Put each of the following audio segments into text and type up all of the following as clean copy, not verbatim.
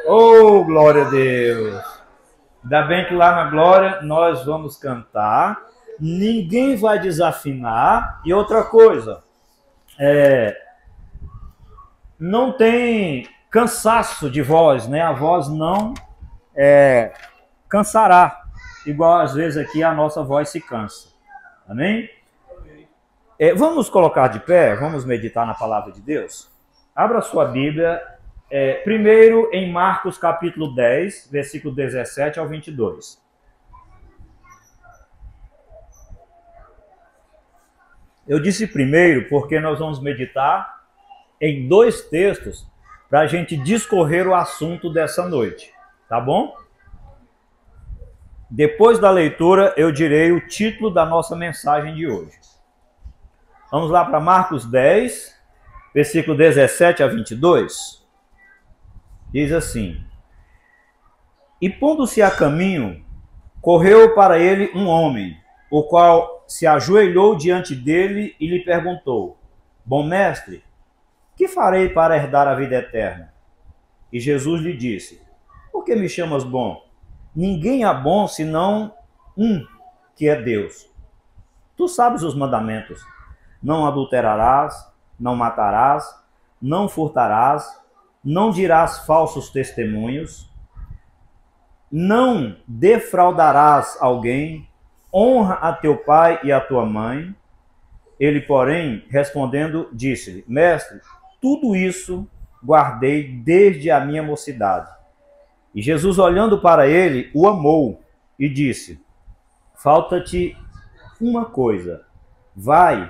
Oh, glória a Deus! Ainda bem que lá na glória nós vamos cantar, ninguém vai desafinar. E outra coisa, não tem cansaço de voz, né? A voz não cansará, igual às vezes aqui a nossa voz se cansa. Amém? Vamos colocar de pé, vamos meditar na palavra de Deus? Abra sua Bíblia, primeiro em Marcos capítulo 10, versículo 17 ao 22. Eu disse primeiro porque nós vamos meditar em dois textos para a gente discorrer o assunto dessa noite, tá bom? Depois da leitura eu direi o título da nossa mensagem de hoje. Vamos lá para Marcos 10, versículo 17 a 22. Diz assim: E pondo-se a caminho, correu para ele um homem, o qual se ajoelhou diante dele e lhe perguntou: Bom mestre, que farei para herdar a vida eterna? E Jesus lhe disse: Por que me chamas bom? Ninguém é bom senão um, que é Deus. Tu sabes os mandamentos: não adulterarás, não matarás, não furtarás, não dirás falsos testemunhos, não defraudarás alguém, honra a teu pai e a tua mãe. Ele, porém, respondendo, disse-lhe: Mestre, tudo isso guardei desde a minha mocidade. E Jesus, olhando para ele, o amou e disse: Falta-te uma coisa. Vai,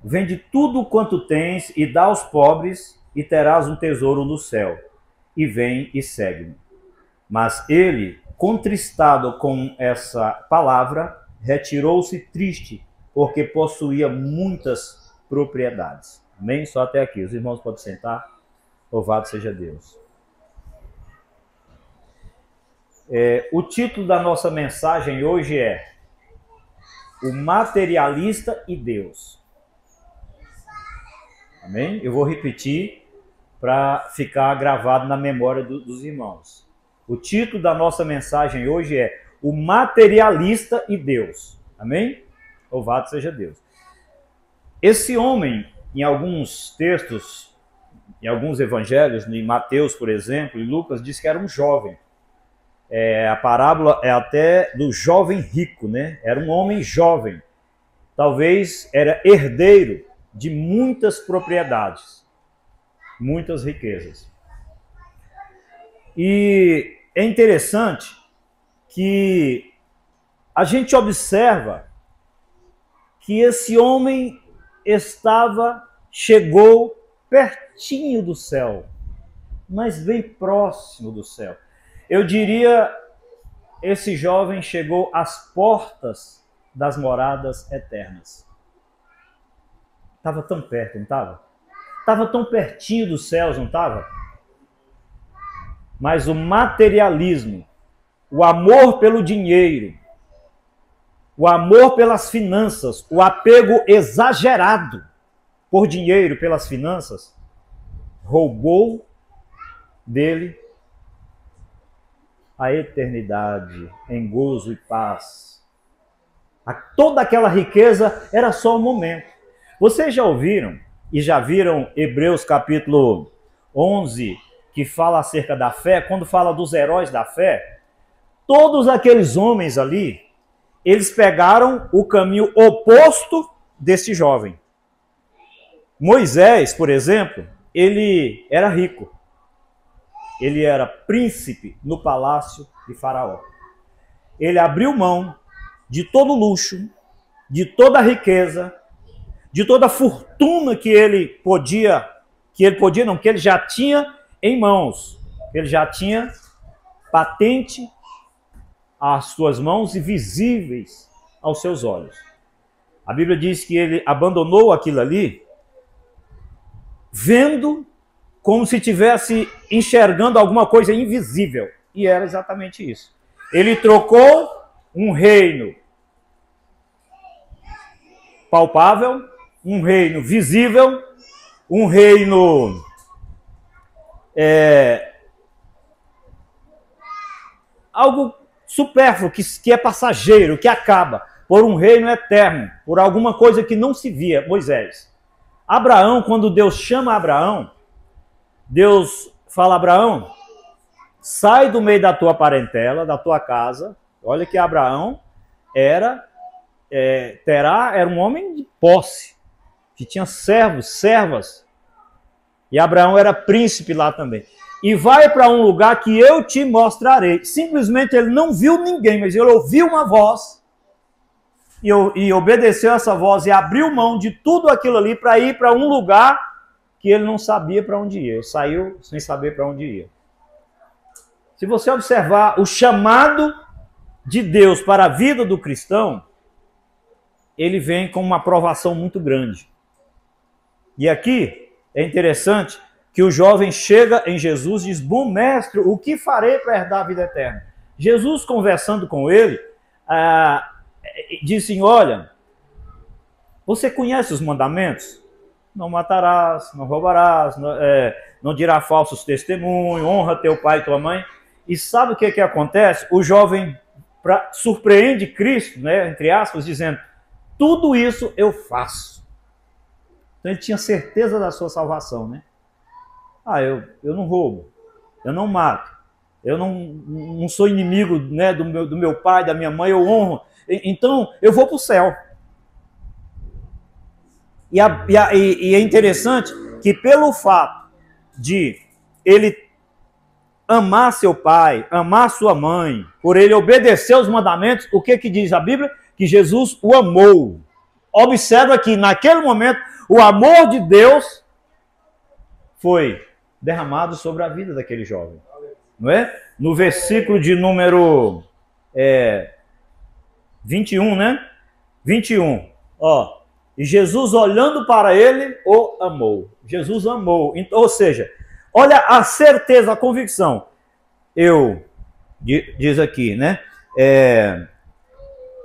vende tudo quanto tens e dá aos pobres, e terás um tesouro no céu. E vem e segue-me. Mas ele, contristado com essa palavra, retirou-se triste, porque possuía muitas propriedades. Amém? Só até aqui. Os irmãos podem sentar. Louvado seja Deus. O título da nossa mensagem hoje é O Materialista e Deus. Amém? Eu vou repetir para ficar gravado na memória dos irmãos. O título da nossa mensagem hoje é O Materialista e Deus. Amém? Louvado seja Deus. Esse homem, em alguns textos, em alguns evangelhos, em Mateus, por exemplo, e Lucas, diz que era um jovem. A parábola é até do jovem rico, né? Era um homem jovem. Talvez era herdeiro de muitas propriedades, muitas riquezas. E é interessante que a gente observa que esse homem chegou pertinho do céu, mas bem próximo do céu. Eu diria, esse jovem chegou às portas das moradas eternas. Estava tão perto, não estava? Estava tão pertinho dos céus, não estava? Mas o materialismo, o amor pelo dinheiro, o amor pelas finanças, o apego exagerado por dinheiro, pelas finanças, roubou dele a eternidade em gozo e paz. Toda aquela riqueza era só um momento. Vocês já ouviram e já viram Hebreus capítulo 11, que fala acerca da fé, quando fala dos heróis da fé? Todos aqueles homens ali, eles pegaram o caminho oposto desse jovem. Moisés, por exemplo, ele era rico. Ele era príncipe no palácio de Faraó. Ele abriu mão de todo luxo, de toda riqueza, de toda a fortuna que ele já tinha em mãos. Ele já tinha patente às suas mãos e visíveis aos seus olhos. A Bíblia diz que ele abandonou aquilo ali, vendo como se estivesse enxergando alguma coisa invisível. E era exatamente isso. Ele trocou um reino palpável, um reino visível, um reino algo supérfluo, que é passageiro, que acaba, por um reino eterno, por alguma coisa que não se via. Moisés. Abraão, quando Deus chama Abraão, Deus fala: Abraão, sai do meio da tua parentela, da tua casa. Olha que Abraão era um homem de posse, que tinha servos, servas. E Abraão era príncipe lá também. E vai para um lugar que eu te mostrarei. Simplesmente ele não viu ninguém, mas ele ouviu uma voz e obedeceu essa voz e abriu mão de tudo aquilo ali para ir para um lugar que ele não sabia para onde ia. Ele saiu sem saber para onde ia. Se você observar o chamado de Deus para a vida do cristão, ele vem com uma aprovação muito grande. E aqui é interessante que o jovem chega em Jesus e diz: bom mestre, o que farei para herdar a vida eterna? Jesus, conversando com ele, disse: olha, você conhece os mandamentos? Não matarás, não roubarás, não dirás falsos testemunhos, honra teu pai e tua mãe. E sabe o que acontece? O jovem surpreende Cristo, né, entre aspas, dizendo: tudo isso eu faço. Então ele tinha certeza da sua salvação, né? Eu não roubo, eu não mato, eu não sou inimigo, né, do meu pai, da minha mãe, eu honro, então eu vou para o céu. E é interessante que pelo fato de ele amar seu pai, amar sua mãe, por ele obedecer os mandamentos, o que diz a Bíblia? Que Jesus o amou. Observa que naquele momento o amor de Deus foi derramado sobre a vida daquele jovem, não é? No versículo de número 21, né? 21, ó. E Jesus, olhando para ele, o amou. Jesus amou. Ou seja, olha a certeza, a convicção. Diz aqui, né?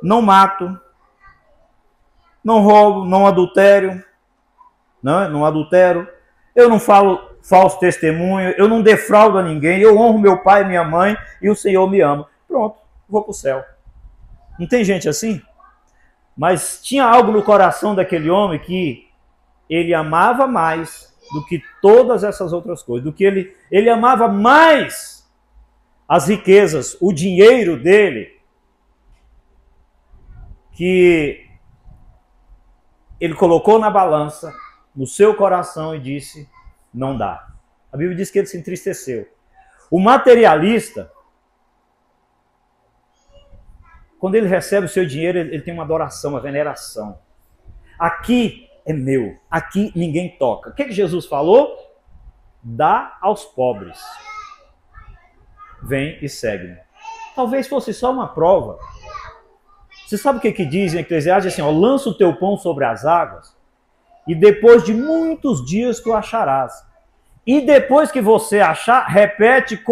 Não mato, não roubo, não adultério, não adultero, eu não falo falso testemunho, eu não defraudo a ninguém, eu honro meu pai e minha mãe e o Senhor me ama. Pronto, vou para o céu. Não tem gente assim? Mas tinha algo no coração daquele homem que ele amava mais do que todas essas outras coisas, do que ele amava mais as riquezas, o dinheiro dele, que ele colocou na balança, no seu coração e disse: não dá. A Bíblia diz que ele se entristeceu. O materialista, quando ele recebe o seu dinheiro, ele tem uma adoração, uma veneração. Aqui é meu, aqui ninguém toca. O que Jesus falou? Dá aos pobres. Vem e segue-me. Talvez fosse só uma prova. Você sabe o que diz em Eclesiastes? Assim, ó, lança o teu pão sobre as águas e depois de muitos dias tu acharás. E depois que você achar, reparte,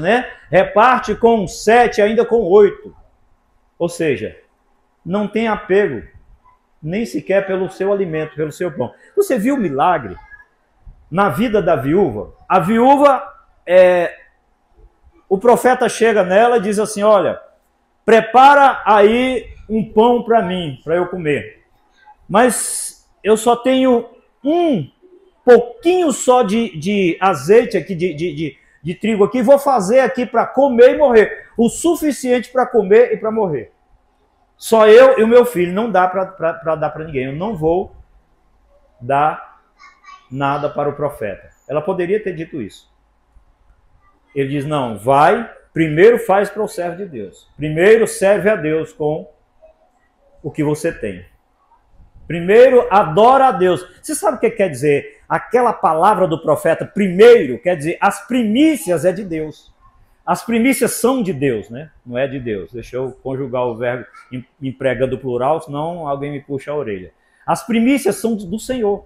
né? Reparte com 7, ainda com 8. Ou seja, não tem apego, nem sequer pelo seu alimento, pelo seu pão. Você viu o milagre na vida da viúva? A viúva, o profeta chega nela e diz assim: olha, prepara aí um pão para mim, para eu comer. Mas eu só tenho um pouquinho só de azeite aqui, de trigo aqui, vou fazer aqui para comer e morrer. O suficiente para comer e para morrer. Só eu e o meu filho, não dá para dar para ninguém. Eu não vou dar nada para o profeta. Ela poderia ter dito isso. Ele diz: não, vai, primeiro faz para o servo de Deus. Primeiro serve a Deus com o que você tem. Primeiro adora a Deus. Você sabe o que quer dizer? Aquela palavra do profeta, primeiro, quer dizer, as primícias é de Deus. As primícias são de Deus, né? Não é de Deus. Deixa eu conjugar o verbo empregando o plural, senão alguém me puxa a orelha. As primícias são do Senhor.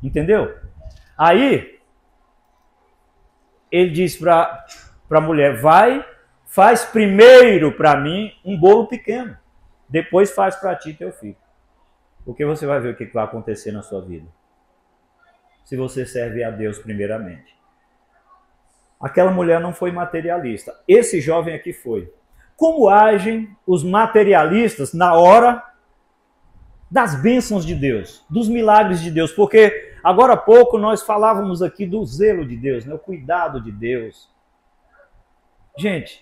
Entendeu? Aí, ele diz para a mulher: vai, faz primeiro para mim um bolo pequeno. Depois faz para ti teu filho. Porque você vai ver o que vai acontecer na sua vida. Se você serve a Deus primeiramente. Aquela mulher não foi materialista. Esse jovem aqui foi. Como agem os materialistas na hora das bênçãos de Deus, dos milagres de Deus? Porque agora há pouco nós falávamos aqui do zelo de Deus, né? O cuidado de Deus. Gente,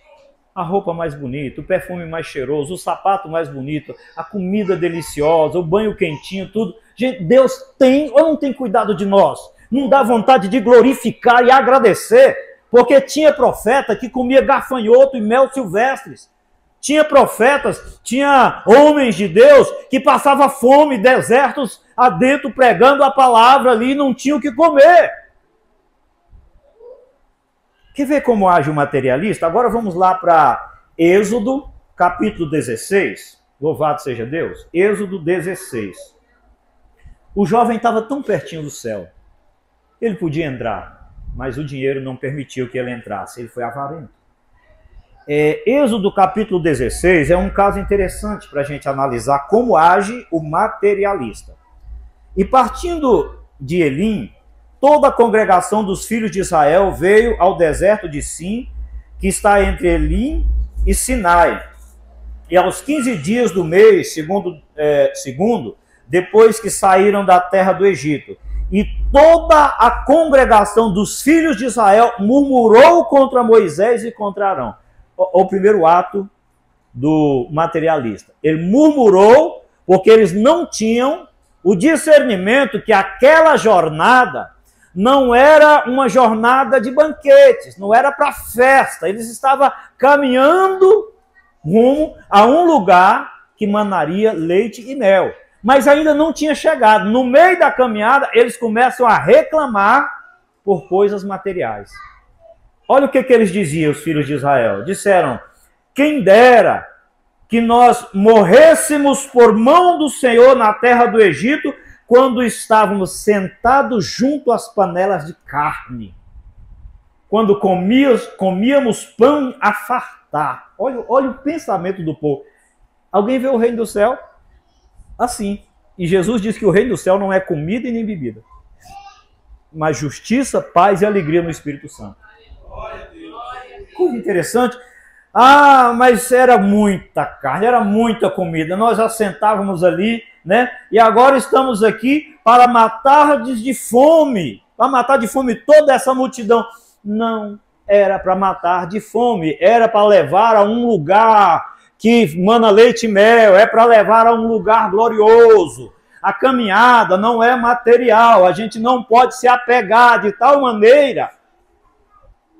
a roupa mais bonita, o perfume mais cheiroso, o sapato mais bonito, a comida deliciosa, o banho quentinho, tudo. Gente, Deus tem ou não tem cuidado de nós? Não dá vontade de glorificar e agradecer? Porque tinha profeta que comia gafanhoto e mel silvestres. Tinha profetas, tinha homens de Deus que passavam fome, desertos adentro, pregando a palavra ali e não tinham o que comer. Quer ver como age o materialista? Agora vamos lá para Êxodo, capítulo 16. Louvado seja Deus. Êxodo 16. O jovem estava tão pertinho do céu. Ele podia entrar, mas o dinheiro não permitiu que ele entrasse. Ele foi avarento. Êxodo capítulo 16 é um caso interessante para a gente analisar como age o materialista. E partindo de Elim, toda a congregação dos filhos de Israel veio ao deserto de Sim, que está entre Elim e Sinai. E aos 15 dias do mês, segundo, depois que saíram da terra do Egito, e toda a congregação dos filhos de Israel murmurou contra Moisés e contra Arão. O primeiro ato do materialista. Ele murmurou porque eles não tinham o discernimento que aquela jornada não era uma jornada de banquetes, não era para festa. Eles estavam caminhando rumo a um lugar que manaria leite e mel. Mas ainda não tinha chegado. No meio da caminhada, eles começam a reclamar por coisas materiais. Olha o que eles diziam, os filhos de Israel. Disseram, quem dera que nós morrêssemos por mão do Senhor na terra do Egito, quando estávamos sentados junto às panelas de carne. Quando comíamos pão a fartar. Olha o pensamento do povo. Alguém vê o reino do céu? Assim. E Jesus diz que o reino do céu não é comida e nem bebida, mas justiça, paz e alegria no Espírito Santo. Coisa interessante. Ah, mas era muita carne, era muita comida. Nós assentávamos ali, né? E agora estamos aqui para matar de fome. Para matar de fome toda essa multidão. Não era para matar de fome. Era para levar a um lugar que mana leite e mel. É para levar a um lugar glorioso. A caminhada não é material. A gente não pode se apegar de tal maneira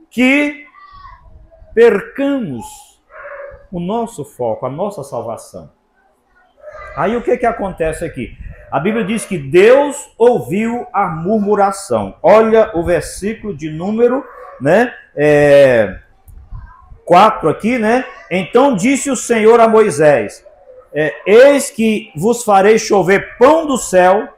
que percamos o nosso foco, a nossa salvação. Aí o que acontece aqui? A Bíblia diz que Deus ouviu a murmuração. Olha o versículo de número 4 aqui, né? Então disse o Senhor a Moisés, eis que vos farei chover pão do céu,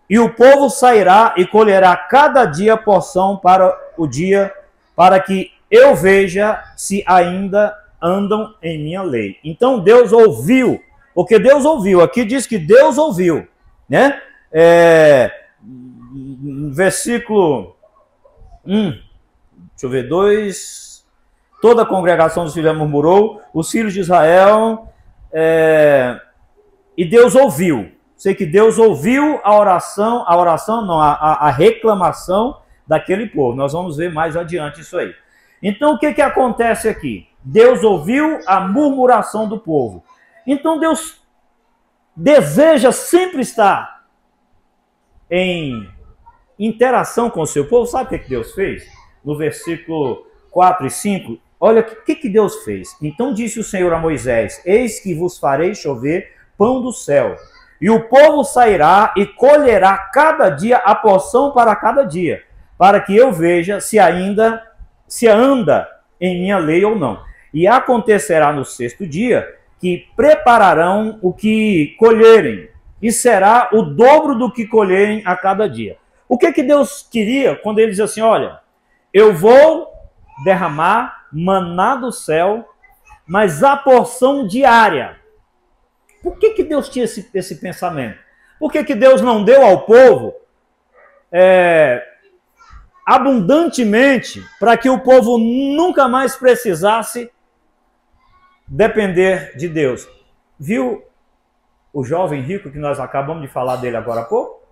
e o povo sairá e colherá cada dia porção para o dia, para que eu veja se ainda andam em minha lei. Então Deus ouviu, porque Deus ouviu, aqui diz que Deus ouviu, né? Versículo 1, deixa eu ver, 2, toda a congregação dos filhos murmurou, os filhos de Israel, e Deus ouviu. Sei que Deus ouviu a reclamação daquele povo. Nós vamos ver mais adiante isso aí. Então o que acontece aqui? Deus ouviu a murmuração do povo. Então Deus deseja sempre estar em interação com o seu povo. Sabe o que Deus fez? No versículo 4 e 5, olha o que Deus fez. Então disse o Senhor a Moisés, eis que vos farei chover pão do céu, e o povo sairá e colherá cada dia a porção para cada dia, para que eu veja se anda em minha lei ou não. E acontecerá no 6º dia que prepararão o que colherem, e será o dobro do que colherem a cada dia. O que Deus queria quando ele diz assim, olha, eu vou derramar maná do céu, mas a porção diária. Por que Deus tinha esse pensamento? Por que Deus não deu ao povo abundantemente para que o povo nunca mais precisasse depender de Deus. Viu o jovem rico que nós acabamos de falar dele agora há pouco?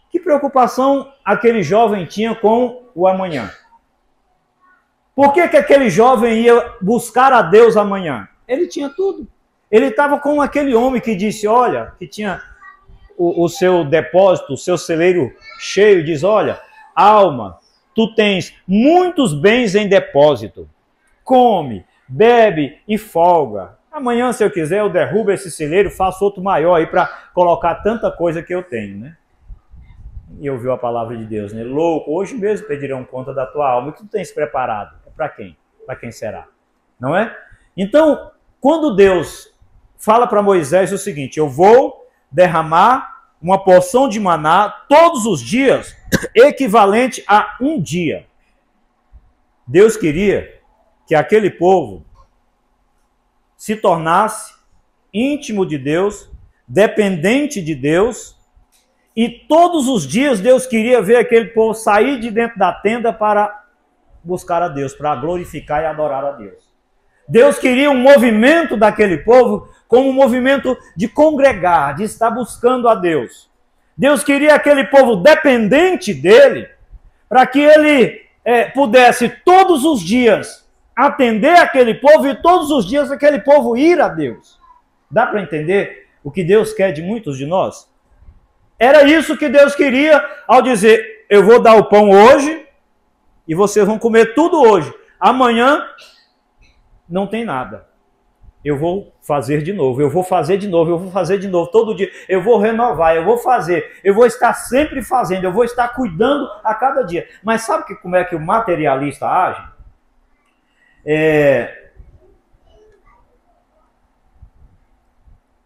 Que preocupação aquele jovem tinha com o amanhã? Por que aquele jovem ia buscar a Deus amanhã? Ele tinha tudo. Ele estava com aquele homem que disse, olha, que tinha o seu depósito, o seu celeiro cheio, diz, olha, alma, tu tens muitos bens em depósito. Come, bebe e folga. Amanhã, se eu quiser, eu derrubo esse celeiro, faço outro maior aí para colocar tanta coisa que eu tenho, né? E ouviu a palavra de Deus, né? Louco, hoje mesmo pedirão conta da tua alma. O que tu tens preparado? É para quem? Para quem será? Não é? Então, quando Deus fala para Moisés o seguinte, eu vou derramar uma porção de maná todos os dias, equivalente a um dia. Deus queria que aquele povo se tornasse íntimo de Deus, dependente de Deus, e todos os dias Deus queria ver aquele povo sair de dentro da tenda para buscar a Deus, para glorificar e adorar a Deus. Deus queria um movimento daquele povo como um movimento de congregar, de estar buscando a Deus. Deus queria aquele povo dependente dele, para que ele pudesse todos os dias atender aquele povo e todos os dias aquele povo ir a Deus. Dá para entender o que Deus quer de muitos de nós? Era isso que Deus queria ao dizer, eu vou dar o pão hoje e vocês vão comer tudo hoje. Amanhã não tem nada. Eu vou fazer de novo, eu vou fazer de novo, eu vou fazer de novo, todo dia. Eu vou renovar, eu vou fazer, eu vou estar sempre fazendo, eu vou estar cuidando a cada dia. Mas sabe como é que o materialista age?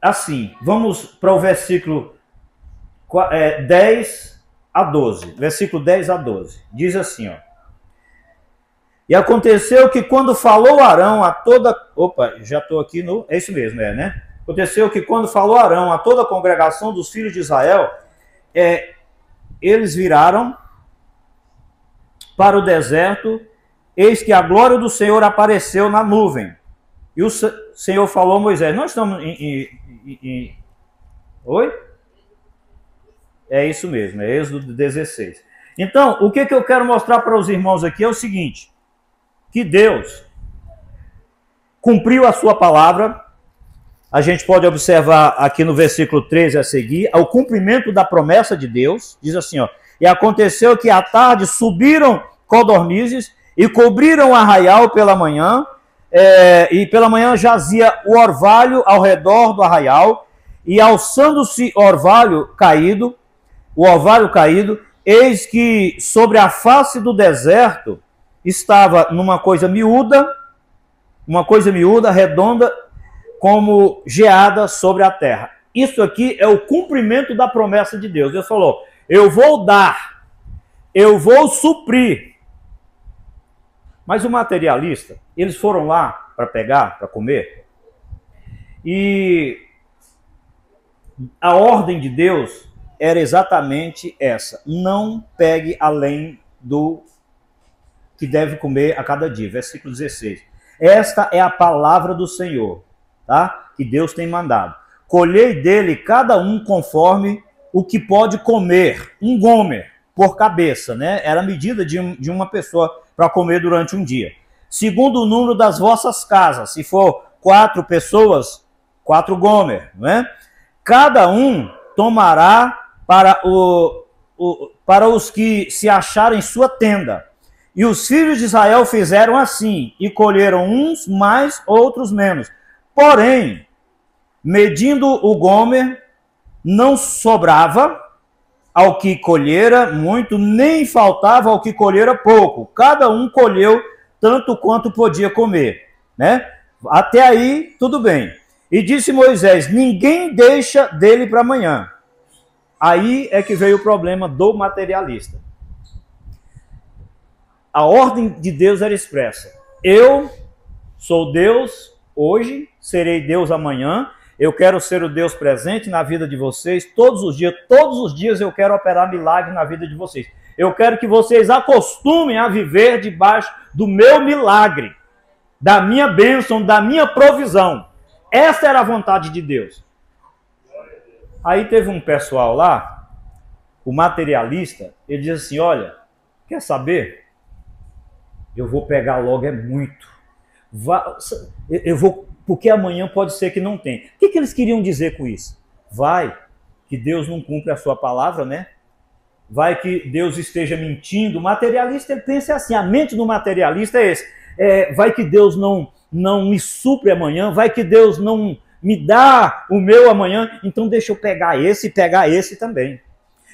Assim, vamos para o versículo 10 a 12. Versículo 10 a 12. Diz assim, ó. E aconteceu que quando falou Arão a toda... Opa, já estou aqui no... É isso mesmo, né? Aconteceu que quando falou Arão a toda a congregação dos filhos de Israel, eles viraram para o deserto, eis que a glória do Senhor apareceu na nuvem. E o Senhor falou a Moisés, nós estamos Oi? É isso mesmo, é Êxodo 16. Então, o que eu quero mostrar para os irmãos aqui é o seguinte, que Deus cumpriu a sua palavra, a gente pode observar aqui no versículo 13 a seguir, o cumprimento da promessa de Deus, diz assim, ó, e aconteceu que à tarde subiram codornizes e cobriram o arraial pela manhã, e pela manhã jazia o orvalho ao redor do arraial, e alçando-se o orvalho caído, eis que sobre a face do deserto estava numa coisa miúda, redonda, como geada sobre a terra. Isso aqui é o cumprimento da promessa de Deus. Deus falou, eu vou dar, eu vou suprir. Mas o materialista, eles foram lá para pegar, para comer, e a ordem de Deus era exatamente essa, não pegue além do que deve comer a cada dia. Versículo 16. Esta é a palavra do Senhor, tá? Que Deus tem mandado. Colhei dele cada um conforme o que pode comer, um gomer por cabeça, né? Era a medida de uma pessoa para comer durante um dia. Segundo o número das vossas casas, se for 4 pessoas, 4 gomer, né? Cada um tomará para os que se acharem em sua tenda. E os filhos de Israel fizeram assim, e colheram uns mais, outros menos. Porém, medindo o gomer, não sobrava ao que colhera muito, nem faltava ao que colhera pouco. Cada um colheu tanto quanto podia comer, né? Até aí, tudo bem. E disse Moisés, ninguém deixa dele para amanhã. Aí é que veio o problema do materialista. A ordem de Deus era expressa. Eu sou Deus hoje, serei Deus amanhã. Eu quero ser o Deus presente na vida de vocês todos os dias. Todos os dias eu quero operar milagre na vida de vocês. Eu quero que vocês acostumem a viver debaixo do meu milagre, da minha bênção, da minha provisão. Essa era a vontade de Deus. Aí teve um pessoal lá, o materialista, ele diz assim, olha, quer saber? Eu vou pegar logo, é muito. Eu vou, porque amanhã pode ser que não tenha. O que eles queriam dizer com isso? Vai que Deus não cumpre a sua palavra, né? Vai que Deus esteja mentindo. O materialista, ele pensa assim, a mente do materialista é esse. Vai que Deus não me supre amanhã, vai que Deus não me dá o meu amanhã, então deixa eu pegar esse e pegar esse também.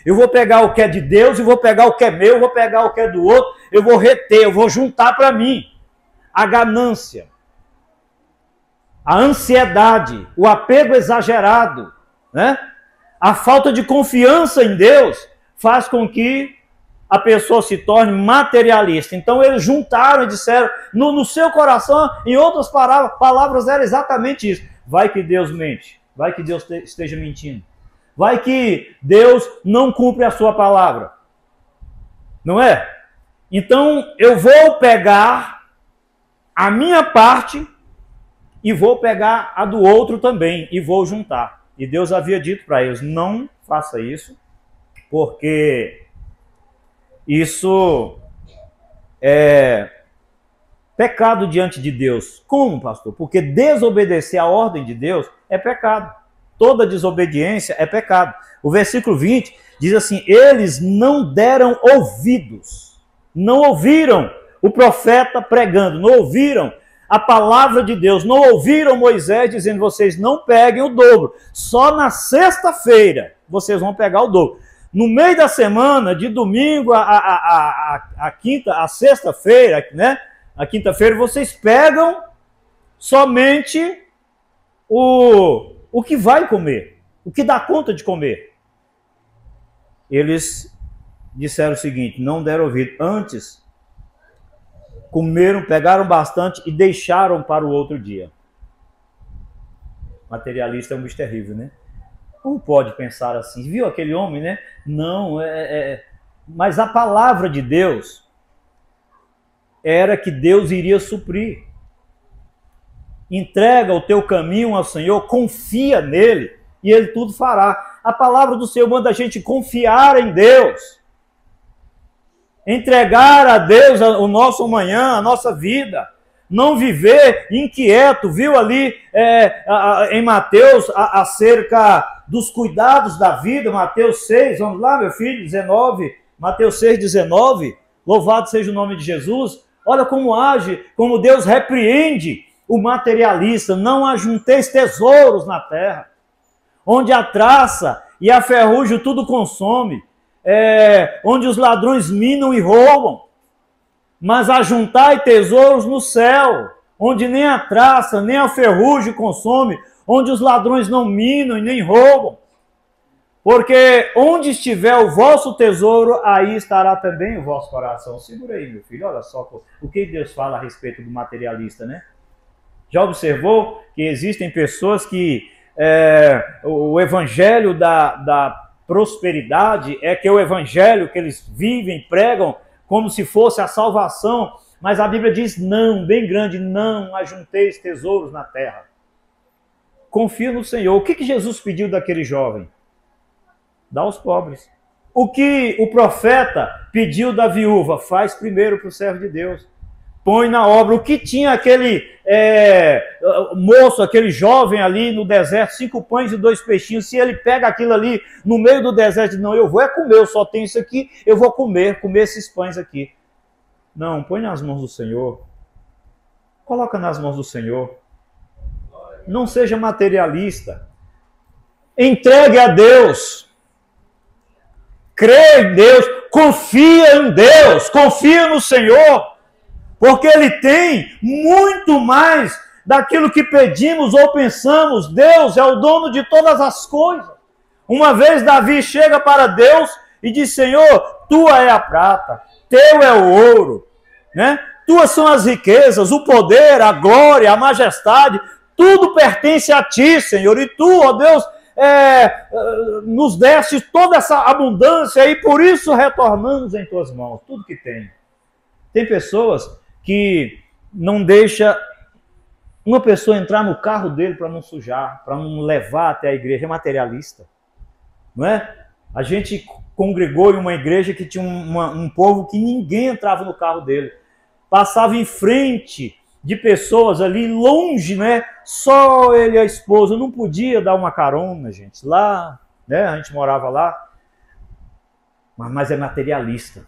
Eu vou pegar o que é de Deus e vou pegar o que é meu, eu vou pegar o que é do outro, eu vou reter, eu vou juntar para mim. A ganância, a ansiedade, o apego exagerado, né? A falta de confiança em Deus faz com que a pessoa se torne materialista. Então eles juntaram e disseram, no seu coração, em outras palavras, era exatamente isso. Vai que Deus mente, vai que Deus esteja mentindo. Vai que Deus não cumpre a sua palavra. Não é? Então eu vou pegar a minha parte e vou pegar a do outro também e vou juntar. E Deus havia dito para eles, não faça isso, porque isso é pecado diante de Deus. Como, pastor? Porque desobedecer a ordem de Deus é pecado. Toda desobediência é pecado. O versículo 20 diz assim, eles não deram ouvidos, não ouviram o profeta pregando, não ouviram a palavra de Deus, não ouviram Moisés dizendo, vocês não peguem o dobro, só na sexta-feira vocês vão pegar o dobro. No meio da semana, de domingo a quinta, a sexta-feira, né? A quinta-feira vocês pegam somente o que vai comer, o que dá conta de comer. Eles disseram o seguinte, não deram ouvido, antes comeram, pegaram bastante e deixaram para o outro dia. Materialista é um bicho terrível, né? Como pode pensar assim? Viu aquele homem, né? Não, mas a palavra de Deus era que Deus iria suprir. Entrega o teu caminho ao Senhor, confia nele e ele tudo fará. A palavra do Senhor manda a gente confiar em Deus. Entregar a Deus o nosso amanhã, a nossa vida. Não viver inquieto. Viu ali em Mateus acerca dos cuidados da vida, Mateus 6, vamos lá meu filho, 19, Mateus 6, 19, louvado seja o nome de Jesus. Olha como age, como Deus repreende o materialista. Não ajunteis tesouros na terra, onde a traça e a ferrugem tudo consome, onde os ladrões minam e roubam, mas ajuntai tesouros no céu, onde nem a traça, nem a ferrugem consome, onde os ladrões não minam e nem roubam. Porque onde estiver o vosso tesouro, aí estará também o vosso coração. Segura aí, meu filho, olha só o que Deus fala a respeito do materialista, né? Já observou que existem pessoas que o evangelho da prosperidade é que é o evangelho que eles vivem, pregam como se fosse a salvação, mas a Bíblia diz não, bem grande, não ajunteis tesouros na terra. Confia no Senhor. O que Jesus pediu daquele jovem? Dá aos pobres. O que o profeta pediu da viúva? Faz primeiro para o servo de Deus. Põe na obra. O que tinha aquele moço, aquele jovem ali no deserto, 5 pães e 2 peixinhos, se ele pega aquilo ali no meio do deserto e diz, não, eu vou comer, eu só tenho isso aqui, eu vou comer esses pães aqui. Não, põe nas mãos do Senhor. Coloca nas mãos do Senhor. Não seja materialista. Entregue a Deus. Crê em Deus. Confia em Deus. Confia no Senhor. Porque Ele tem muito mais daquilo que pedimos ou pensamos. Deus é o dono de todas as coisas. Uma vez Davi chega para Deus e diz, Senhor, tua é a prata, teu é o ouro, né? Tuas são as riquezas, o poder, a glória, a majestade, tudo pertence a ti, Senhor. E tu, ó Deus, nos deste toda essa abundância e por isso retornamos em tuas mãos tudo que tem. Tem pessoas que não deixam uma pessoa entrar no carro dele para não sujar, para não levar até a igreja, é materialista. Não é? A gente congregou em uma igreja que tinha um povo que ninguém entrava no carro dele. Passava em frente de pessoas ali longe, né? Só ele e a esposa. Não podia dar uma carona, gente. Lá, né? A gente morava lá. Mas é materialista.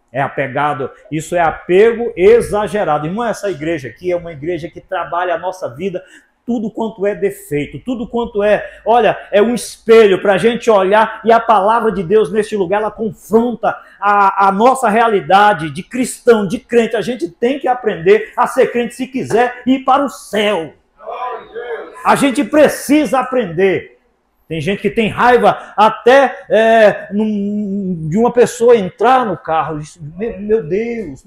É apegado. Isso é apego exagerado. Irmão, essa igreja aqui é uma igreja que trabalha a nossa vida, tudo quanto é defeito, tudo quanto é, olha, é um espelho para a gente olhar, e a palavra de Deus neste lugar, ela confronta a nossa realidade de cristão, de crente. A gente tem que aprender a ser crente se quiser ir para o céu. A gente precisa aprender. Tem gente que tem raiva até de uma pessoa entrar no carro. Meu Deus,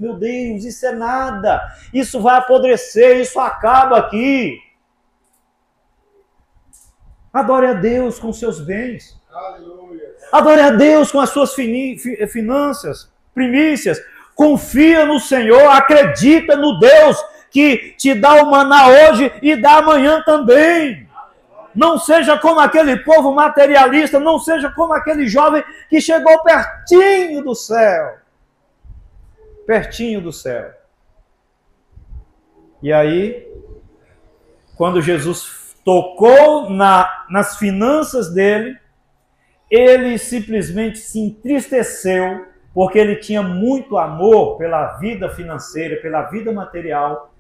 isso é nada. Isso vai apodrecer, isso acaba aqui. Adore a Deus com seus bens. Aleluia. Adore a Deus com as suas finanças, primícias. Confia no Senhor, acredita no Deus que te dá o maná hoje e dá amanhã também. Não seja como aquele povo materialista, não seja como aquele jovem que chegou pertinho do céu. Pertinho do céu. E aí, quando Jesus tocou nas finanças dele, ele simplesmente se entristeceu, porque ele tinha muito amor pela vida financeira, pela vida material,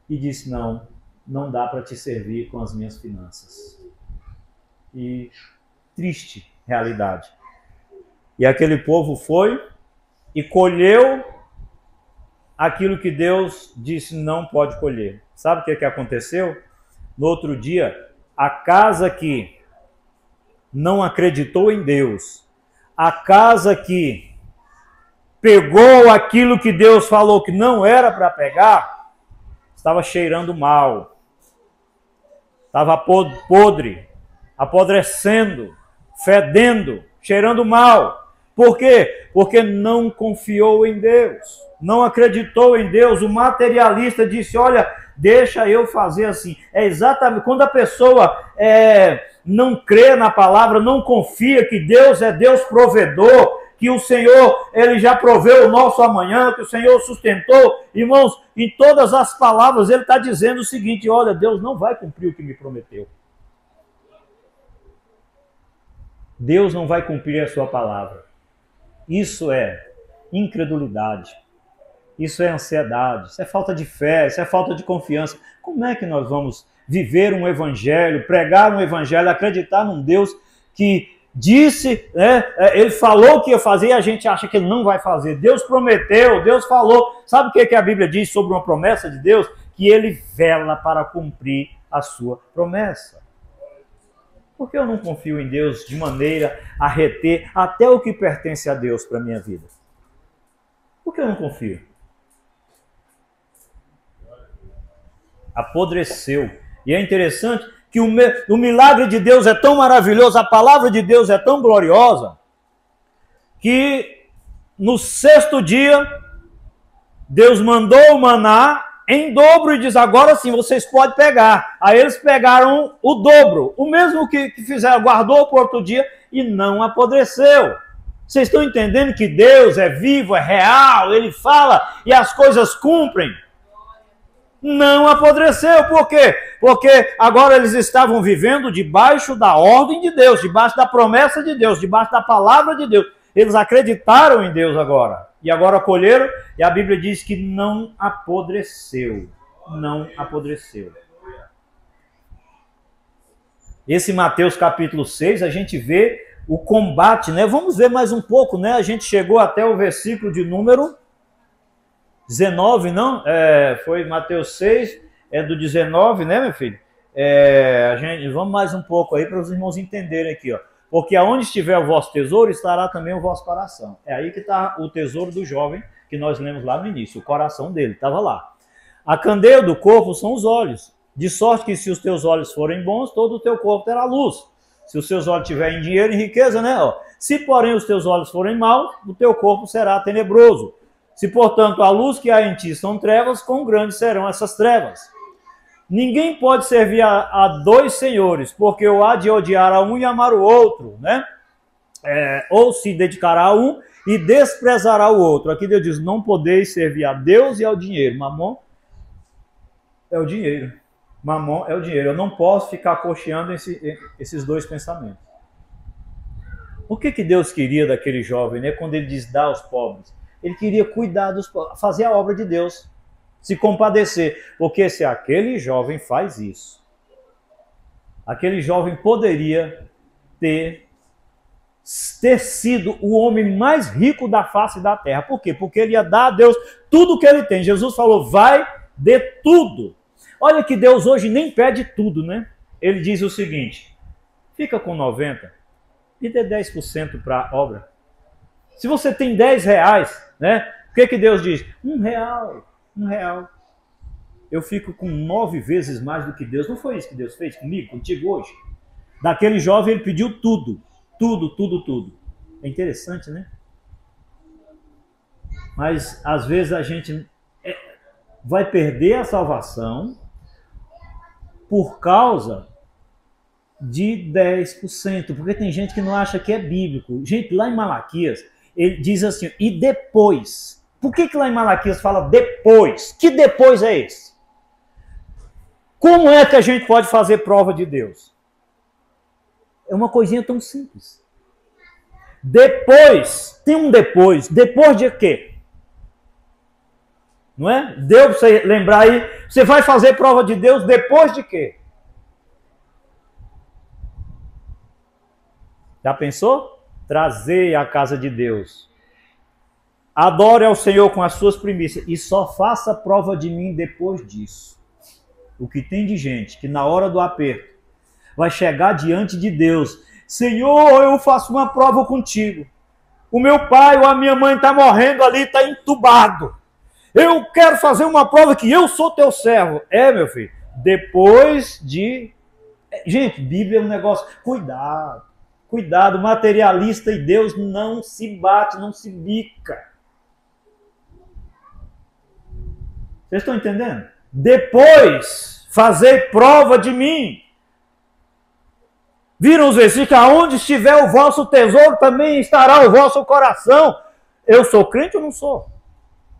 e disse: não dá para te servir com as minhas finanças. E triste realidade. E aquele povo foi e colheu aquilo que Deus disse não pode colher. Sabe o que aconteceu? No outro dia, a casa que não acreditou em Deus, a casa que pegou aquilo que Deus falou que não era para pegar, estava cheirando mal, estava podre, apodrecendo, fedendo, cheirando mal. Por quê? Porque não confiou em Deus, não acreditou em Deus. O materialista disse: olha, deixa eu fazer assim. É exatamente quando a pessoa não crê na palavra, não confia que Deus é Deus provedor, que o Senhor, ele já proveu o nosso amanhã, que o Senhor sustentou. Irmãos, em todas as palavras ele está dizendo o seguinte: olha, Deus não vai cumprir o que me prometeu. Deus não vai cumprir a sua palavra. Isso é incredulidade. Isso é ansiedade, isso é falta de fé, isso é falta de confiança. Como é que nós vamos viver um evangelho, pregar um evangelho, acreditar num Deus que disse, né, ele falou que ia fazer e a gente acha que ele não vai fazer? Deus prometeu, Deus falou. Sabe o que a Bíblia diz sobre uma promessa de Deus? Que ele vela para cumprir a sua promessa. Por que eu não confio em Deus de maneira a reter até o que pertence a Deus para a minha vida? Por que eu não confio? Apodreceu. E é interessante que o milagre de Deus é tão maravilhoso, a palavra de Deus é tão gloriosa, que no sexto dia, Deus mandou o maná em dobro e diz: agora sim, vocês podem pegar. Aí eles pegaram o dobro, o mesmo que fizeram, guardou para outro dia e não apodreceu. Vocês estão entendendo que Deus é vivo, é real, ele fala e as coisas cumprem? Não apodreceu. Por quê? Porque agora eles estavam vivendo debaixo da ordem de Deus, debaixo da promessa de Deus, debaixo da palavra de Deus. Eles acreditaram em Deus agora. E agora colheram, e a Bíblia diz que não apodreceu. Não apodreceu. Esse Mateus capítulo 6, a gente vê o combate, né? Vamos ver mais um pouco, né? A gente chegou até o versículo de número 19, não? Foi Mateus 6, do 19, né, meu filho? Vamos mais um pouco aí para os irmãos entenderem aqui, ó. Porque aonde estiver o vosso tesouro, estará também o vosso coração. É aí que está o tesouro do jovem, que nós lemos lá no início. O coração dele estava lá. A candeia do corpo são os olhos. De sorte que se os teus olhos forem bons, todo o teu corpo terá luz. Se os seus olhos tiverem dinheiro e riqueza, né? Se, porém, os teus olhos forem maus, o teu corpo será tenebroso. Se, portanto, a luz que há em ti são trevas, quão grandes serão essas trevas? Ninguém pode servir a dois senhores, porque ou há de odiar a um e amar o outro, né? Ou se dedicará a um e desprezará o outro. Aqui Deus diz, não podeis servir a Deus e ao dinheiro. Mamon é o dinheiro. Mamon é o dinheiro. Eu não posso ficar cocheando esses dois pensamentos. O que Deus queria daquele jovem, né? Quando ele diz dá aos pobres? Ele queria cuidar dos pobres, fazer a obra de Deus, se compadecer. Porque se aquele jovem faz isso, aquele jovem poderia ter sido o homem mais rico da face da terra. Por quê? Porque ele ia dar a Deus tudo o que ele tem. Jesus falou, vai, dê tudo. Olha que Deus hoje nem pede tudo, né? Ele diz o seguinte, fica com 90 e dê 10% para a obra. Se você tem 10 reais, né? O que Deus diz? R$1. Eu fico com 9 vezes mais do que Deus. Não foi isso que Deus fez comigo, contigo hoje? Daquele jovem ele pediu tudo. Tudo. É interessante, né? Mas às vezes a gente vai perder a salvação por causa de 10%. Porque tem gente que não acha que é bíblico. Gente, lá em Malaquias, ele diz assim, e depois? Por que lá em Malaquias fala depois? Que depois é esse? Como é que a gente pode fazer prova de Deus? É uma coisinha tão simples. Depois, tem um depois. Depois de quê? Não é? Deu para você lembrar aí. Você vai fazer prova de Deus depois de quê? Já pensou? Trazei a casa de Deus. Adore ao Senhor com as suas primícias. E só faça prova de mim depois disso. O que tem de gente que na hora do aperto vai chegar diante de Deus. Senhor, eu faço uma prova contigo. O meu pai ou a minha mãe está morrendo ali, está entubado. Eu quero fazer uma prova que eu sou teu servo. Meu filho, depois de... Gente, Bíblia é um negócio... Cuidado, materialista e Deus não se bate, não se bica. Vocês estão entendendo? Depois, fazer prova de mim. Viram os versículos? Aonde estiver o vosso tesouro, também estará o vosso coração. Eu sou crente ou não sou?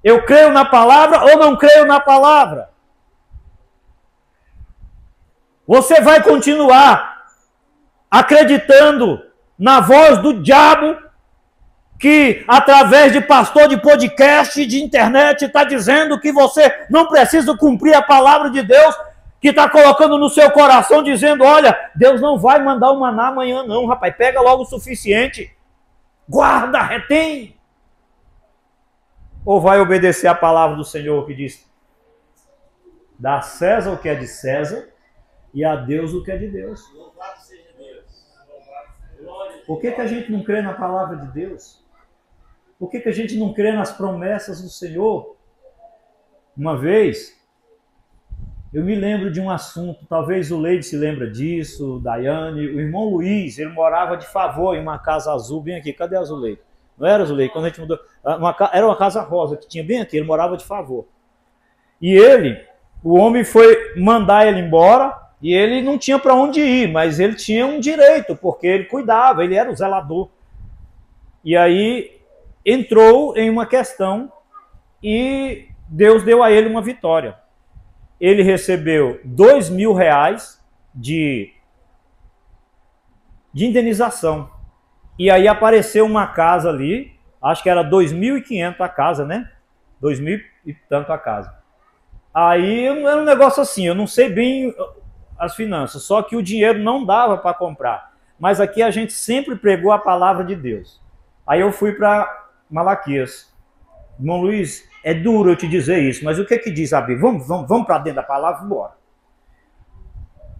Eu creio na palavra ou não creio na palavra? Você vai continuar acreditando na voz do diabo que, através de pastor de podcast, de internet, está dizendo que você não precisa cumprir a palavra de Deus, que está colocando no seu coração, dizendo, olha, Deus não vai mandar o maná amanhã não, rapaz, pega logo o suficiente, guarda, retém. Ou vai obedecer a palavra do Senhor que diz, dá a César o que é de César e a Deus o que é de Deus. Louvado seja Deus. Por que a gente não crê na palavra de Deus? Por que a gente não crê nas promessas do Senhor? Uma vez, eu me lembro de um assunto, talvez o Leide se lembra disso, o Daiane, o irmão Luiz, ele morava de favor em uma casa azul, bem aqui. Cadê a Azuleide? Não era Azuleide, quando a gente mudou, era uma casa rosa que tinha bem aqui, ele morava de favor. E o homem foi mandar ele embora, e ele não tinha para onde ir, mas ele tinha um direito, porque ele cuidava, ele era o zelador. E aí entrou em uma questão e Deus deu a ele uma vitória. Ele recebeu R$2.000 de indenização. E aí apareceu uma casa ali, acho que era 2.500 a casa, né? 2.000 e tanto a casa. Aí era um negócio assim, eu não sei bem as finanças, só que o dinheiro não dava para comprar. Mas aqui a gente sempre pregou a palavra de Deus. Aí eu fui para Malaquias. Irmão Luiz, é duro eu te dizer isso, mas o que diz a Bíblia? Vamos para dentro da palavra, bora.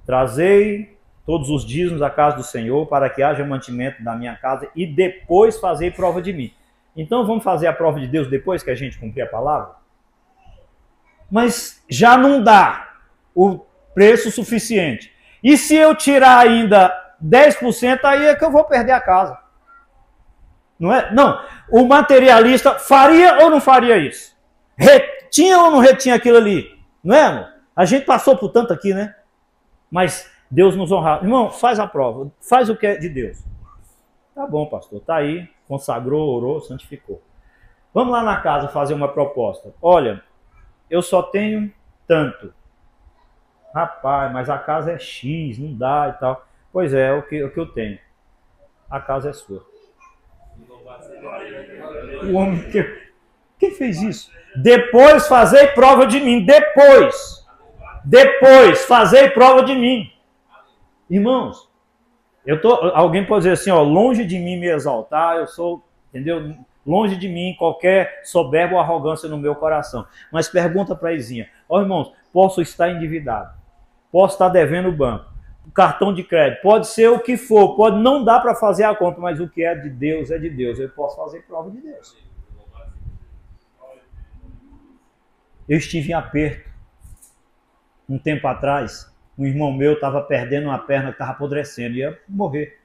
Trazei todos os dízimos à casa do Senhor, para que haja mantimento da minha casa, e depois fazei prova de mim. Então vamos fazer a prova de Deus depois que a gente cumprir a palavra? Mas já não dá. preço suficiente. E se eu tirar ainda 10%, aí é que eu vou perder a casa. Não é? Não, o materialista faria ou não faria isso? Retinha ou não retinha aquilo ali? Não é, amor? A gente passou por tanto aqui, né? Mas Deus nos honra. Irmão, faz a prova, faz o que é de Deus. Tá bom, pastor, tá aí, consagrou, orou, santificou. Vamos lá na casa fazer uma proposta. Olha, eu só tenho tanto. Rapaz, mas a casa é X, não dá e tal. Pois é, o que eu tenho. A casa é sua. O homem quem fez isso? Depois fazei prova de mim. Depois fazei prova de mim. Irmãos, alguém pode dizer assim, ó, longe de mim me exaltar, eu sou, entendeu? Longe de mim qualquer soberba ou arrogância no meu coração. Mas pergunta para a Izinha, ó irmãos, posso estar endividado, posso estar devendo o banco, cartão de crédito, pode ser o que for, pode não dar para fazer a conta, mas o que é de Deus é de Deus, eu posso fazer prova de Deus. Eu estive em aperto um tempo atrás, um irmão meu estava perdendo uma perna que estava apodrecendo, ia morrer.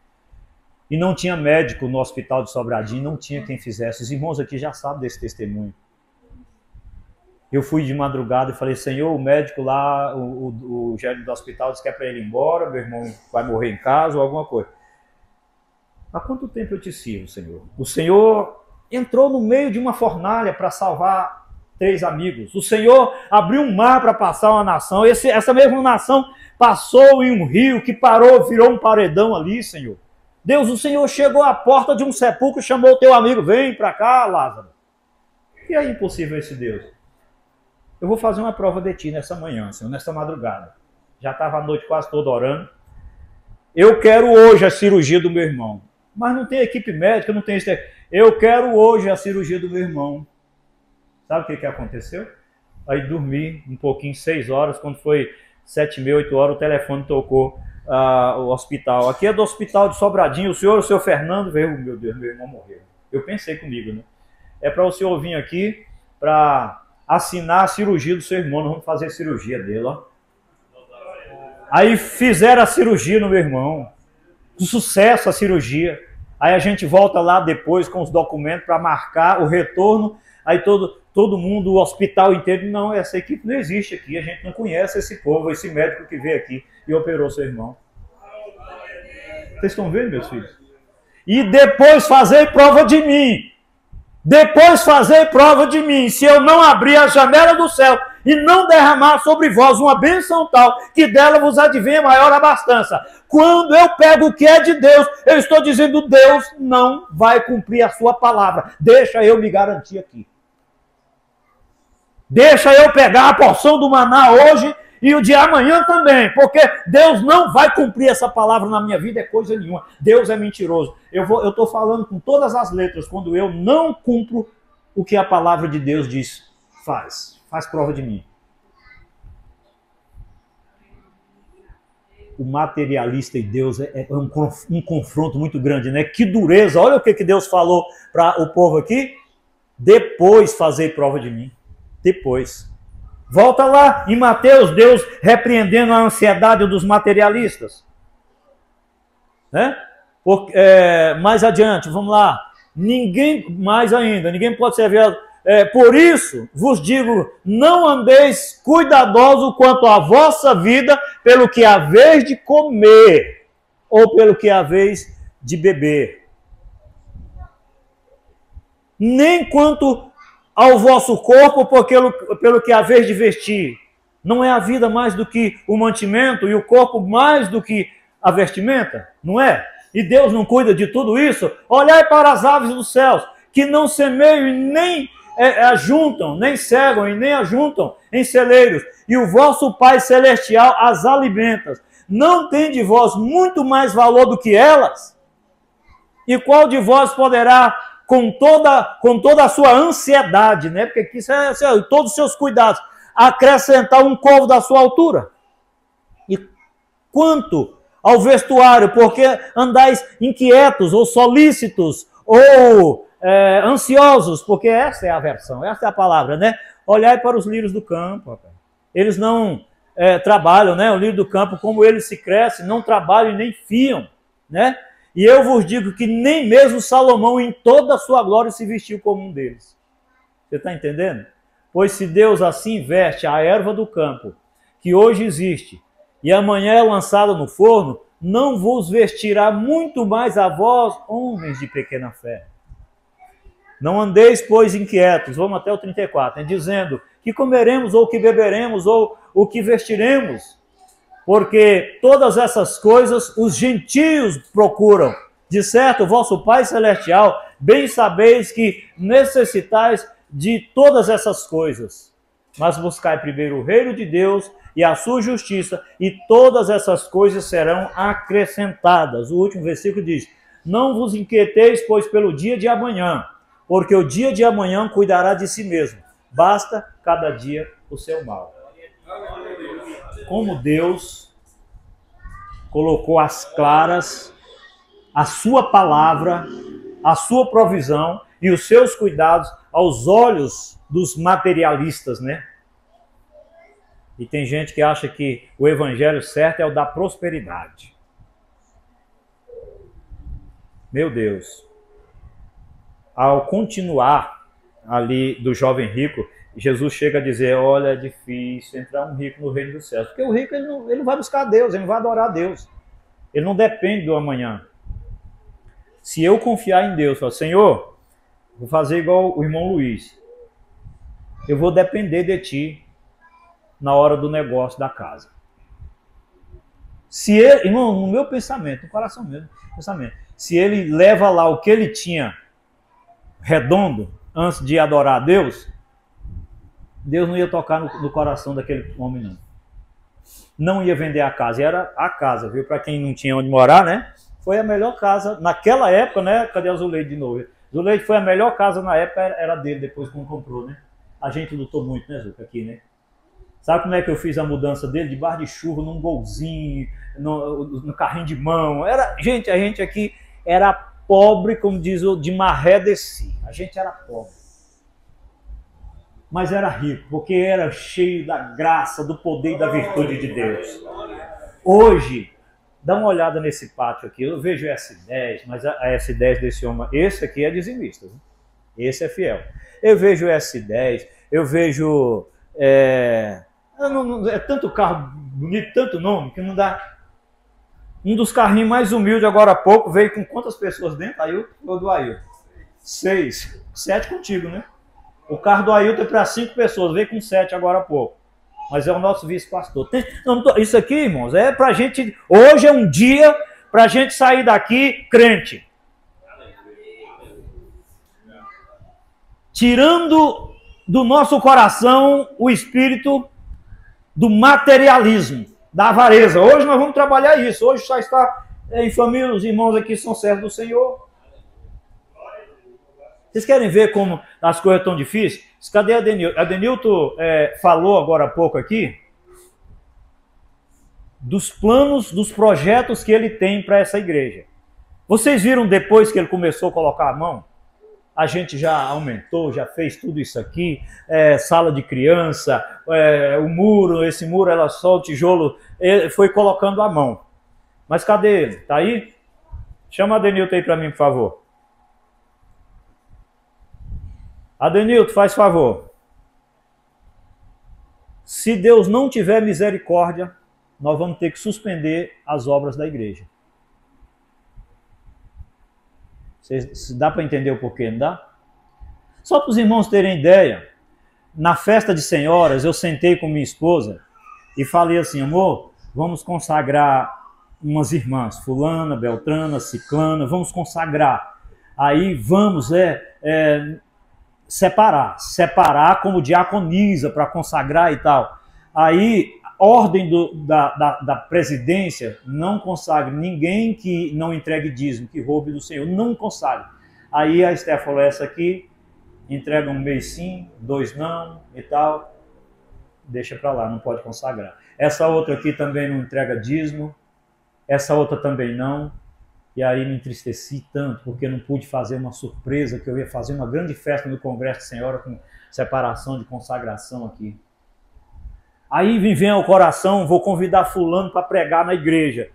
E não tinha médico no hospital de Sobradinho, não tinha quem fizesse. Os irmãos aqui já sabem desse testemunho. Eu fui de madrugada e falei, Senhor, o médico lá, o gerente do hospital disse que é para ele ir embora, meu irmão vai morrer em casa ou alguma coisa. Há quanto tempo eu te sirvo, Senhor? O Senhor entrou no meio de uma fornalha para salvar 3 amigos. O Senhor abriu um mar para passar uma nação. Essa mesma nação passou em um rio que parou, virou um paredão ali, Senhor. Deus, o Senhor chegou à porta de um sepulcro e chamou o teu amigo, vem para cá, Lázaro. E é impossível esse Deus. Eu vou fazer uma prova de ti nessa manhã, Senhor, nessa madrugada. Já estava a noite quase toda orando. Eu quero hoje a cirurgia do meu irmão. Mas não tem equipe médica, não tem isso. Eu quero hoje a cirurgia do meu irmão. Sabe o que aconteceu? Aí dormi um pouquinho, 6 horas, quando foi 7h30, 8 horas, o telefone tocou o hospital. Aqui é do hospital de Sobradinho, o seu Fernando veio, meu Deus, meu irmão morreu. Eu pensei comigo, né? É para o senhor vir aqui para assinar a cirurgia do seu irmão, nós vamos fazer a cirurgia dele, ó. Aí fizeram a cirurgia no meu irmão, com sucesso a cirurgia. Aí a gente volta lá depois com os documentos para marcar o retorno. Aí todo mundo, o hospital inteiro, não, essa equipe não existe aqui, a gente não conhece esse povo, esse médico que veio aqui e operou seu irmão. Vocês estão vendo, meus filhos? E depois fazei prova de mim. Depois fazei prova de mim, se eu não abrir a janela do céu e não derramar sobre vós uma bênção tal, que dela vos advenha maior abastança. Quando eu pego o que é de Deus, eu estou dizendo, Deus não vai cumprir a sua palavra. Deixa eu me garantir aqui. Deixa eu pegar a porção do maná hoje e o de amanhã também, porque Deus não vai cumprir essa palavra na minha vida, é coisa nenhuma. Deus é mentiroso. Eu estou falando com todas as letras, quando eu não cumpro o que a palavra de Deus diz. Faz prova de mim. O materialista e Deus é um confronto muito grande, né? Que dureza. Olha o que Deus falou para o povo aqui. Depois fazei prova de mim. Depois. Volta lá em Mateus, Deus repreendendo a ansiedade dos materialistas. Né? Mais adiante, vamos lá. Ninguém pode servir. Por isso vos digo, não andeis cuidadosos quanto à vossa vida, pelo que haveis de comer, ou pelo que haveis de beber. Nem quanto ao vosso corpo, pelo que haveis de vestir. Não é a vida mais do que o mantimento e o corpo mais do que a vestimenta? Não é? E Deus não cuida de tudo isso? Olhai para as aves dos céus, que não semeiam e nem ajuntam, nem cegam e nem ajuntam em celeiros, e o vosso Pai Celestial as alimenta. Não tem de vós muito mais valor do que elas? E qual de vós poderá, com toda a sua ansiedade, né? Porque aqui todos os seus cuidados, acrescentar um covo da sua altura? E quanto ao vestuário, porque andais inquietos ou solícitos ou ansiosos, porque essa é a versão, essa é a palavra, né? Olhai para os lírios do campo, rapaz. Eles não trabalham, né? O lírio do campo, como eles se crescem, não trabalham e nem fiam, né? E eu vos digo que nem mesmo Salomão em toda a sua glória se vestiu como um deles. Você está entendendo? Pois se Deus assim veste a erva do campo, que hoje existe, e amanhã é lançada no forno, não vos vestirá muito mais a vós, homens de pequena fé. Não andeis, pois, inquietos, vamos até o 34, dizendo que comeremos ou que beberemos ou o que vestiremos, porque todas essas coisas os gentios procuram. De certo, vosso Pai Celestial, bem sabeis que necessitais de todas essas coisas. Mas buscai primeiro o reino de Deus e a sua justiça, e todas essas coisas serão acrescentadas. O último versículo diz: não vos inquieteis, pois, pelo dia de amanhã, porque o dia de amanhã cuidará de si mesmo. Basta cada dia o seu mal. Como Deus colocou às claras a sua palavra, a sua provisão e os seus cuidados aos olhos dos materialistas, né? E tem gente que acha que o evangelho certo é o da prosperidade. Meu Deus. Ao continuar ali do jovem rico, Jesus chega a dizer: olha, é difícil entrar um rico no reino dos céus. Porque o rico ele não vai buscar Deus, ele não vai adorar a Deus. Ele não depende do amanhã. Se eu confiar em Deus, falar: Senhor, vou fazer igual o irmão Luiz. Eu vou depender de Ti na hora do negócio da casa. Se ele, irmão, no meu pensamento, no coração mesmo, pensamento, se ele leva lá o que ele tinha redondo antes de adorar a Deus, Deus não ia tocar no coração daquele homem, não. Não ia vender a casa. E era a casa, viu? Para quem não tinha onde morar, né? Foi a melhor casa naquela época, né? Cadê a Zuleide de novo? Zuleide foi a melhor casa na época, era dele, depois quando comprou, né? A gente lutou muito, né, Zuca, aqui, né? Sabe como é que eu fiz a mudança dele? Debaixo de chuva, num golzinho, no carrinho de mão. A gente aqui era pobre, como diz o de maré desci. A gente era pobre. Mas era rico, porque era cheio da graça, do poder e da virtude de Deus. Hoje, dá uma olhada nesse pátio aqui. Eu vejo S10, mas a S10 desse homem, esse aqui é dizimista. Viu? Esse é fiel. Eu vejo S10, eu vejo... É tanto carro bonito, tanto nome, que não dá. Um dos carrinhos mais humildes agora há pouco veio com quantas pessoas dentro? Ailton ou do Ailton? 6. 7 contigo, né? O carro do Ailton é para 5 pessoas, veio com 7 agora há pouco. Mas é o nosso vice-pastor. Isso aqui, irmãos, é pra gente. Hoje é um dia pra gente sair daqui crente. Tirando do nosso coração o espírito do materialismo, da avareza. Hoje nós vamos trabalhar isso. Hoje só está em família, os irmãos aqui são servos do Senhor. Vocês querem ver como as coisas estão difíceis? Cadê a Adenilton? A Adenilton falou agora há pouco aqui dos planos, dos projetos que ele tem para essa igreja. Vocês viram depois que ele começou a colocar a mão? A gente já aumentou, já fez tudo isso aqui, sala de criança, o muro, esse muro era só o tijolo, ele foi colocando a mão. Mas cadê ele? Tá aí? Chama a Adenilton aí para mim, por favor. Adenilton, faz favor. Se Deus não tiver misericórdia, nós vamos ter que suspender as obras da igreja. Dá para entender o porquê, não dá? Só para os irmãos terem ideia, na festa de senhoras eu sentei com minha esposa e falei assim: amor, vamos consagrar umas irmãs, fulana, beltrana, ciclana, vamos consagrar. Aí vamos separar como diaconisa para consagrar e tal. Aí, ordem da presidência, não consagre ninguém que não entregue dízimo, que roube do Senhor, não consagre. Aí a Esther falou: essa aqui entrega um mês sim, 2 não e tal, deixa para lá, não pode consagrar. Essa outra aqui também não entrega dízimo, essa outra também não. E aí me entristeci tanto, porque não pude fazer uma surpresa, que eu ia fazer uma grande festa no Congresso de Senhora com separação de consagração aqui. Aí me vem ao coração, vou convidar fulano para pregar na igreja.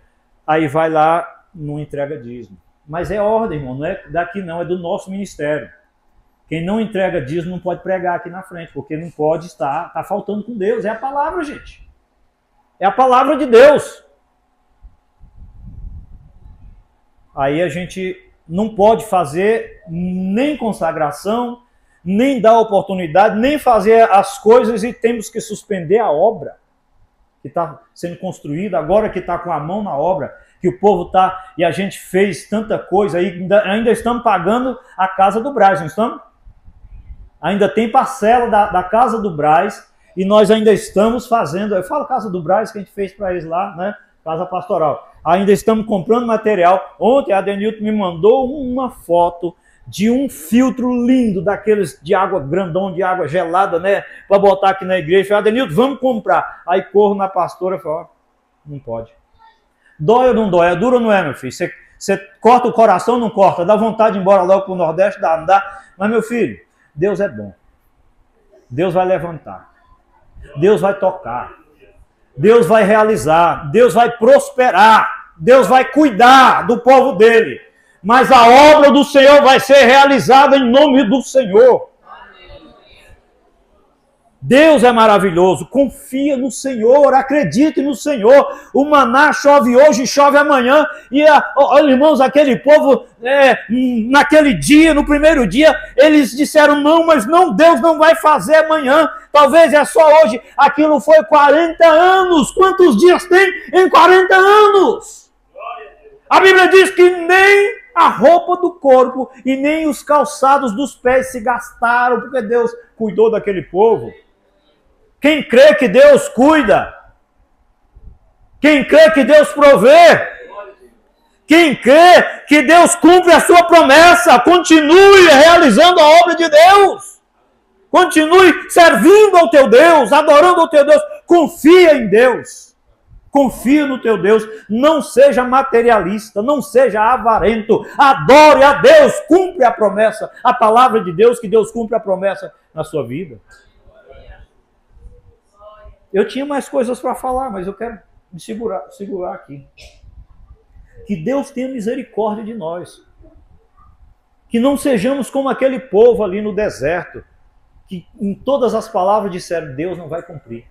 Aí vai lá, não entrega dízimo. Mas é ordem, irmão, não é daqui não, é do nosso ministério. Quem não entrega dízimo não pode pregar aqui na frente, porque não pode estar, está faltando com Deus. É a palavra, gente. É a palavra de Deus. Aí a gente não pode fazer nem consagração, nem dar oportunidade, nem fazer as coisas e temos que suspender a obra que está sendo construída, agora que está com a mão na obra, que o povo está, e a gente fez tanta coisa, aí ainda estamos pagando a casa do Braz, não estamos? Ainda tem parcela da casa do Braz, e nós ainda estamos fazendo, eu falo casa do Braz que a gente fez para eles lá, né? Casa pastoral. Ainda estamos comprando material. Ontem a Adenilton me mandou uma foto de um filtro lindo, daqueles de água grandão, de água gelada, né? Para botar aqui na igreja. Eu falei, Adenilton, vamos comprar. Aí corro na pastora e falo, ó, não pode. Dói ou não dói? É duro ou não é, meu filho? Você corta o coração ou não corta? Dá vontade de ir embora logo para o Nordeste? Dá, não dá? Mas, meu filho, Deus é bom. Deus vai levantar. Deus vai tocar. Deus vai realizar. Deus vai prosperar. Deus vai cuidar do povo dele. Mas a obra do Senhor vai ser realizada em nome do Senhor. Deus é maravilhoso. Confia no Senhor, acredite no Senhor. O maná chove hoje, chove amanhã. E, irmãos, aquele povo, naquele dia, no primeiro dia, eles disseram, não, mas não, Deus não vai fazer amanhã. Talvez é só hoje. Aquilo foi 40 anos. Quantos dias tem em 40 anos? A Bíblia diz que nem a roupa do corpo e nem os calçados dos pés se gastaram, porque Deus cuidou daquele povo. Quem crê que Deus cuida, quem crê que Deus provê, quem crê que Deus cumpre a sua promessa, continue realizando a obra de Deus, continue servindo ao teu Deus, adorando ao teu Deus, confia em Deus. Confia no teu Deus, não seja materialista, não seja avarento, adore a Deus, cumpre a promessa, a palavra de Deus, que Deus cumpre a promessa na sua vida. Eu tinha mais coisas para falar, mas eu quero me segurar aqui. Que Deus tenha misericórdia de nós. Que não sejamos como aquele povo ali no deserto, que em todas as palavras disseram, Deus não vai cumprir.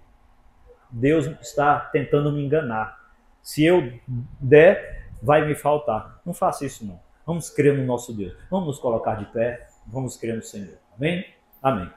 Deus está tentando me enganar. Se eu der, vai me faltar. Não faça isso não. Vamos crer no nosso Deus. Vamos nos colocar de pé. Vamos crer no Senhor. Amém? Amém.